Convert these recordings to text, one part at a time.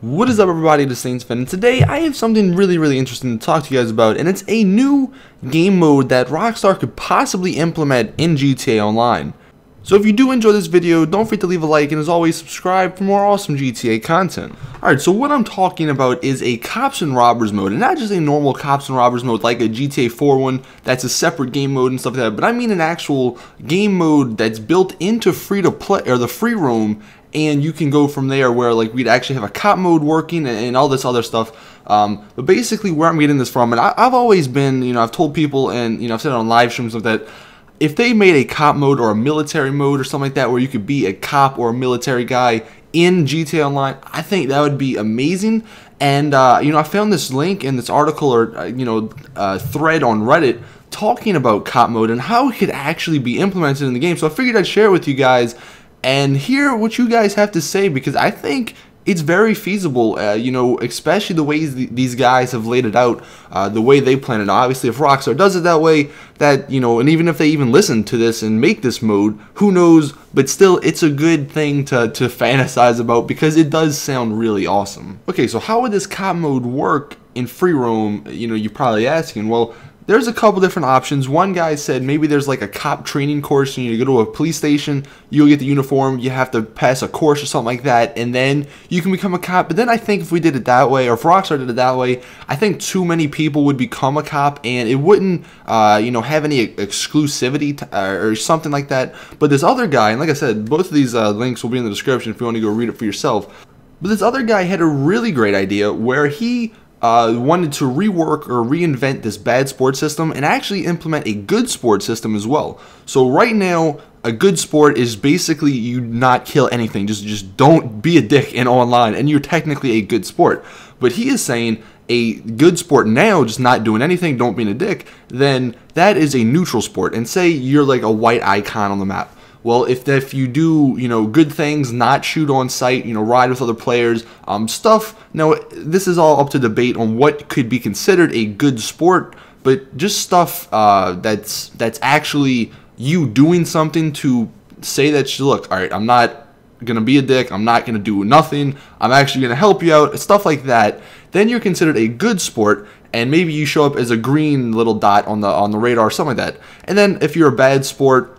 What is up, everybody? It's Saintsfan, and today I have something really interesting to talk to you guys about, and it's a new game mode that Rockstar could possibly implement in GTA Online. So if you do enjoy this video, don't forget to leave a like, and as always, subscribe for more awesome GTA content. Alright, so what I'm talking about is a Cops and Robbers mode, and not just a normal Cops and Robbers mode like a GTA 4 one that's a separate game mode and stuff like that, but I mean an actual game mode that's built into free-to-play, or the free roam, and you can go from there where like we'd actually have a cop mode working and all this other stuff. But basically where I'm getting this from, and I've always been, I've told people, and I've said it on live streams of that, if they made a cop mode or a military mode or something like that where you could be a cop or a military guy in GTA Online, I think that would be amazing. And I found this link in this article or thread on Reddit talking about cop mode and how it could actually be implemented in the game. So I figured I'd share it with you guys and hear what you guys have to say, because I think it's very feasible, especially the ways these guys have laid it out, the way they plan it. Obviously, if Rockstar does it that way, and even if they even listen to this and make this mode, who knows, but still, it's a good thing to fantasize about, because it does sound really awesome. Okay, so how would this cop mode work in free roam, you're probably asking. Well, there's a couple different options. One guy said maybe there's like a cop training course, and you go to a police station, you'll get the uniform, you have to pass a course or something like that, and then you can become a cop. But then I think if we did it that way, or if Rockstar did it that way, I think too many people would become a cop, and it wouldn't, have any exclusivity or something like that. But this other guy, and like I said, both of these links will be in the description if you want to go read it for yourself. But this other guy had a really great idea where he wanted to rework or reinvent this bad sport system and actually implement a good sport system as well. So right now, a good sport is basically you not kill anything, just don't be a dick in online, and you're technically a good sport. But he is saying a good sport now, just not doing anything, don't be a dick, then that is a neutral sport. And say you're like a white icon on the map. Well, if you do, good things, not shoot on sight, ride with other players, stuff. Now, this is all up to debate on what could be considered a good sport, but just stuff that's actually you doing something to say that, look, all right, I'm not going to be a dick, I'm not going to do nothing, I'm actually going to help you out, stuff like that. Then you're considered a good sport, and maybe you show up as a green little dot on the radar, something like that. And then if you're a bad sport,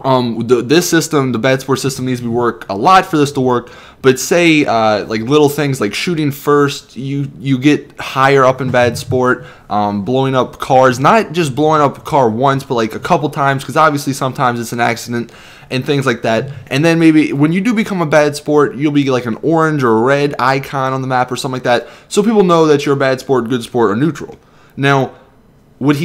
this system, the bad sport system, needs to work a lot for this to work. But say like little things like shooting first, you get higher up in bad sport, blowing up cars, not just blowing up a car once, but like a couple times, because obviously sometimes it's an accident and things like that. And then maybe when you do become a bad sport, you'll be like an orange or a red icon on the map or something like that, so people know that you're a bad sport, good sport, or neutral. Now, what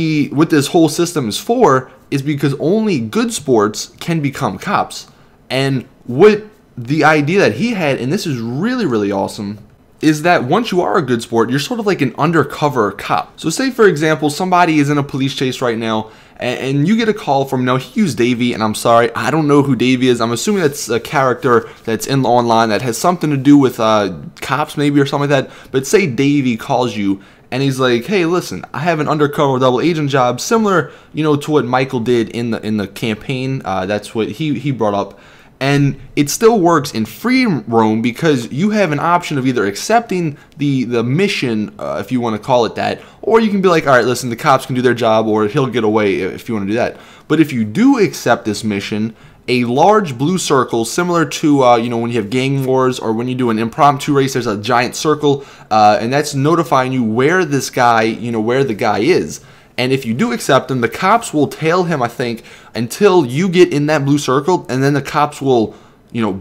this whole system is for is because only good sports can become cops. And what the idea that he had, and this is really awesome, is that once you are a good sport, you're sort of like an undercover cop. So say, for example, somebody is in a police chase right now, and you get a call from, now he used Davey, and I'm sorry, I don't know who Davey is. I'm assuming that's a character that's in the online that has something to do with cops maybe or something like that. But say Davey calls you, and he's like, hey, listen, I have an undercover double agent job, similar, to what Michael did in the campaign. That's what he brought up. And it still works in free roam because you have an option of either accepting the mission, if you want to call it that, or you can be like, all right, listen, the cops can do their job, or he'll get away if you want to do that. But if you do accept this mission, a large blue circle, similar to when you have gang wars or when you do an impromptu race, there's a giant circle, and that's notifying you where this guy, where the guy is. And if you do accept him, the cops will tail him, I think, until you get in that blue circle, and then the cops will,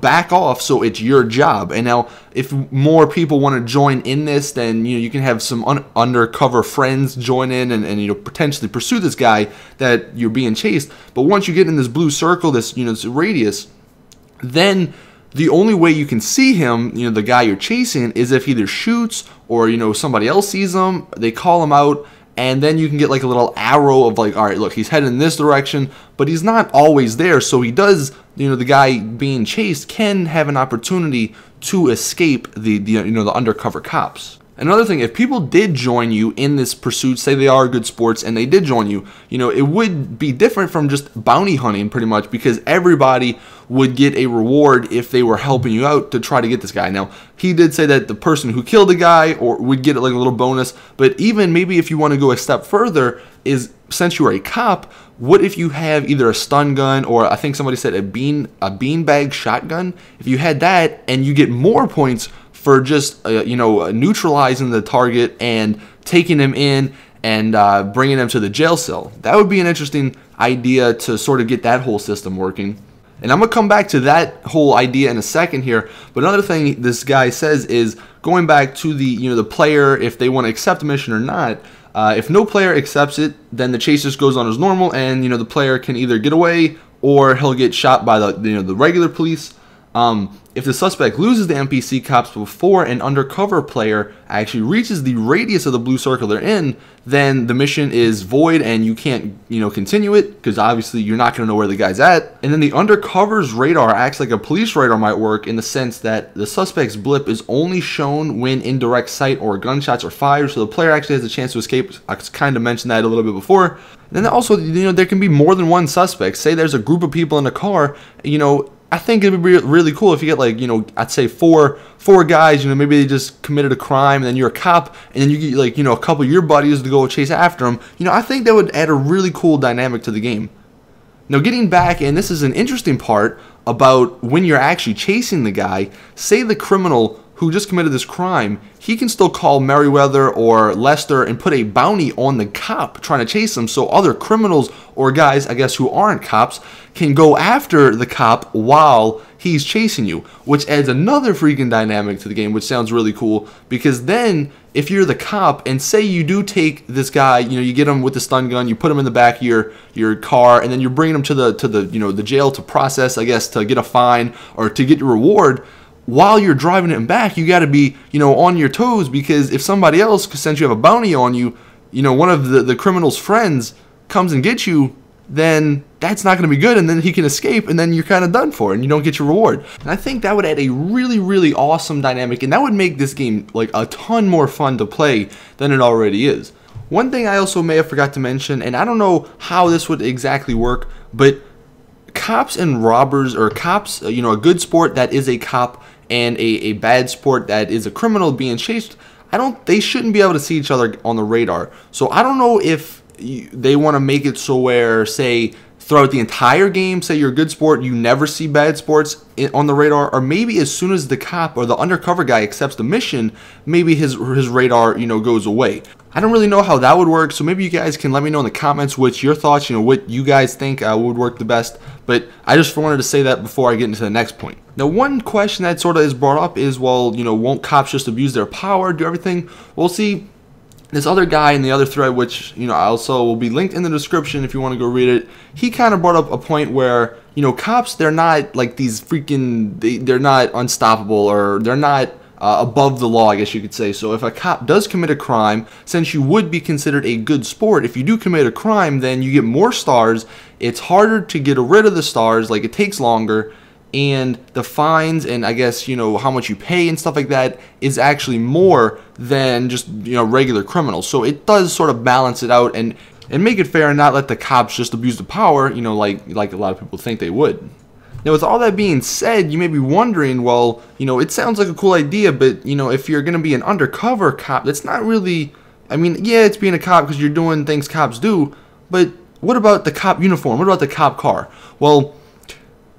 back off, so it's your job. And now, if more people want to join in this, then, you can have some undercover friends join in and potentially pursue this guy that you're being chased. But once you get in this blue circle, this, this radius, then the only way you can see him, the guy you're chasing, is if he either shoots or, somebody else sees him, they call him out, and then you can get like a little arrow of like, all right, look, he's heading in this direction, but he's not always there. So he does, the guy being chased can have an opportunity to escape the undercover cops. Another thing, if people did join you in this pursuit, say they are good sports and they did join you, it would be different from just bounty hunting pretty much, because everybody would get a reward if they were helping you out to try to get this guy. Now, he did say that the person who killed the guy or would get like a little bonus, but even maybe if you want to go a step further, is since you are a cop, what if you have either a stun gun or I think somebody said a beanbag shotgun? If you had that and you get more points for just neutralizing the target and taking him in and bringing them to the jail cell. That would be an interesting idea to sort of get that whole system working. And I'm going to come back to that whole idea in a second here. But another thing this guy says is going back to the player, if they want to accept the mission or not. If no player accepts it, then the chase just goes on as normal, and the player can either get away or he'll get shot by the regular police. If the suspect loses the NPC cops before an undercover player actually reaches the radius of the blue circle they're in, then the mission is void and you can't, continue it because obviously you're not going to know where the guy's at. And then the undercover's radar acts like a police radar might work in the sense that the suspect's blip is only shown when in direct sight or gunshots are fired, so the player actually has a chance to escape. I kind of mentioned that a little bit before. And then also, there can be more than one suspect. Say there's a group of people in a car, I think it would be really cool if you get like, I'd say four guys, maybe they just committed a crime and then you're a cop and then you get like, a couple of your buddies to go chase after them. I think that would add a really cool dynamic to the game. Now getting back, and this is an interesting part about when you're actually chasing the guy, say the criminal who just committed this crime, he can still call Merriweather or Lester and put a bounty on the cop trying to chase him, so other criminals or guys, I guess, who aren't cops can go after the cop while he's chasing you, which adds another freaking dynamic to the game, which sounds really cool, because then if you're the cop and say you do take this guy, you get him with the stun gun, you put him in the back of your car, and then you're bringing him to the jail to process, I guess, to get a fine or to get your reward. While you're driving it back, you got to be, on your toes, because if somebody else, since you have a bounty on you, one of the criminal's friends comes and gets you, then that's not going to be good, and then he can escape, and then you're kind of done for, and you don't get your reward. And I think that would add a really, really awesome dynamic, and that would make this game like a ton more fun to play than it already is. One thing I also may have forgot to mention, and I don't know how this would exactly work, but cops and robbers, or cops, a good sport that is a cop and a bad sport that is a criminal being chased, they shouldn't be able to see each other on the radar. So I don't know if they want to make it so where, say, throughout the entire game, say you're a good sport, you never see bad sports on the radar, or maybe as soon as the cop or the undercover guy accepts the mission, maybe his radar, goes away. I don't really know how that would work, so maybe you guys can let me know in the comments what's your thoughts, what you guys think would work the best. But I just wanted to say that before I get into the next point. Now, one question that sort of is brought up is, well, won't cops just abuse their power, do everything? Well, see, this other guy in the other thread, which, also will be linked in the description if you want to go read it, he kind of brought up a point where, cops, they're not like these freaking, they're not unstoppable, or they're not above the law, I guess you could say. So if a cop does commit a crime, since you would be considered a good sport, if you do commit a crime, then you get more stars. It's harder to get rid of the stars, like it takes longer, and the fines and I guess how much you pay and stuff like that is actually more than just regular criminals. So it does sort of balance it out and make it fair and not let the cops just abuse the power, like a lot of people think they would. Now, with all that being said, you may be wondering, well, it sounds like a cool idea, but, if you're going to be an undercover cop, that's not really, yeah, it's being a cop because you're doing things cops do, but what about the cop uniform? What about the cop car? Well,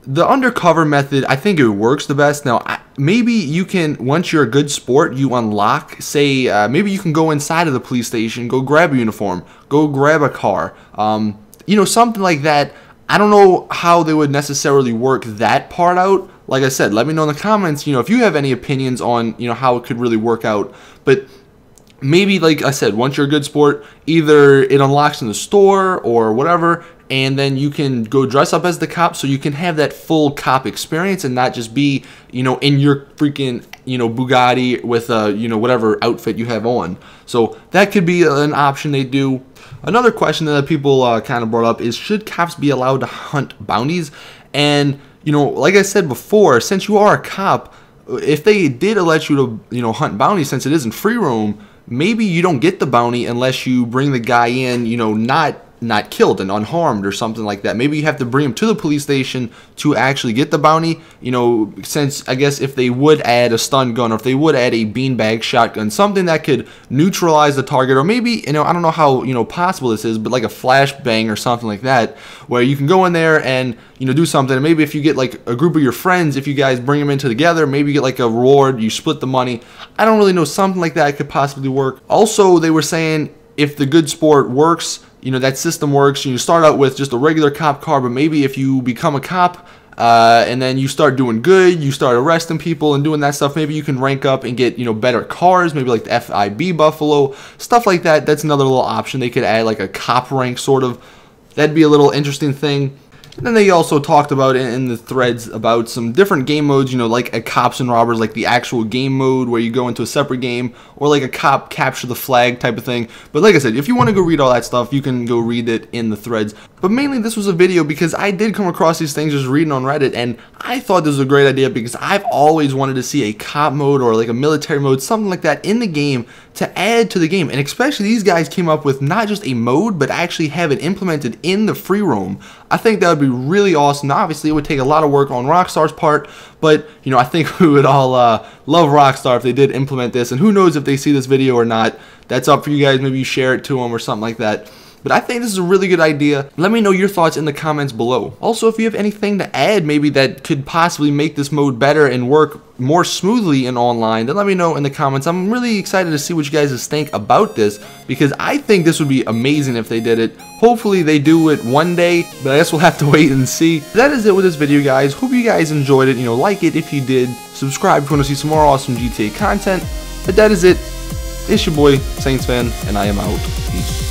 the undercover method, I think it works the best. Now, maybe you can, once you're a good sport, you unlock, say, maybe you can go inside of the police station, go grab a uniform, go grab a car, something like that. I don't know how they would necessarily work that part out. Like I said, let me know in the comments, if you have any opinions on, how it could really work out. But maybe, like I said, once you're a good sport, either it unlocks in the store or whatever, and then you can go dress up as the cop so you can have that full cop experience and not just be, in your freaking, Bugatti with, whatever outfit you have on. So that could be an option they do. Another question that people kind of brought up is, should cops be allowed to hunt bounties? And, like I said before, since you are a cop, if they did let you to, hunt bounties, since it isn't free roam, maybe you don't get the bounty unless you bring the guy in, not not killed and unharmed or something like that. Maybe you have to bring them to the police station to actually get the bounty. You know, since I guess if they would add a stun gun, or if they would add a beanbag shotgun, something that could neutralize the target, or maybe, you know, I don't know how, you know, possible this is, but like a flashbang or something like that, where you can go in there and, you know, do something. And maybe if you get like a group of your friends, if you guys bring them in together, maybe you get like a reward, you split the money. I don't really know, something like that could possibly work. Also, they were saying if the good sport works, you know, that system works, you start out with just a regular cop car, but maybe if you become a cop and then you start doing good, you start arresting people and doing that stuff, maybe you can rank up and get, you know, better cars, maybe like the FIB Buffalo, stuff like that. That's another little option. They could add like a cop rank sort of. That'd be a little interesting thing. And then they also talked about in the threads about some different game modes, you know, like a cops and robbers, like the actual game mode where you go into a separate game, or like a cop capture the flag type of thing. But like I said, if you want to go read all that stuff, you can go read it in the threads. But mainly this was a video because I did come across these things just reading on Reddit, and I thought this was a great idea because I've always wanted to see a cop mode or like a military mode, something like that in the game to add to the game. And especially these guys came up with not just a mode, but actually have it implemented in the free roam. I think that would be really awesome. Now, obviously, it would take a lot of work on Rockstar's part, but, you know, I think we would all love Rockstar if they did implement this. And who knows if they see this video or not. That's up for you guys. Maybe you share it to them or something like that. But I think this is a really good idea. Let me know your thoughts in the comments below. Also, if you have anything to add maybe that could possibly make this mode better and work more smoothly in online, then let me know in the comments. I'm really excited to see what you guys think about this, because I think this would be amazing if they did it. Hopefully they do it one day, but I guess we'll have to wait and see. That is it with this video, guys. Hope you guys enjoyed it. You know, like it if you did. Subscribe if you want to see some more awesome GTA content. But that is it. It's your boy, Saintsfan, and I am out. Peace.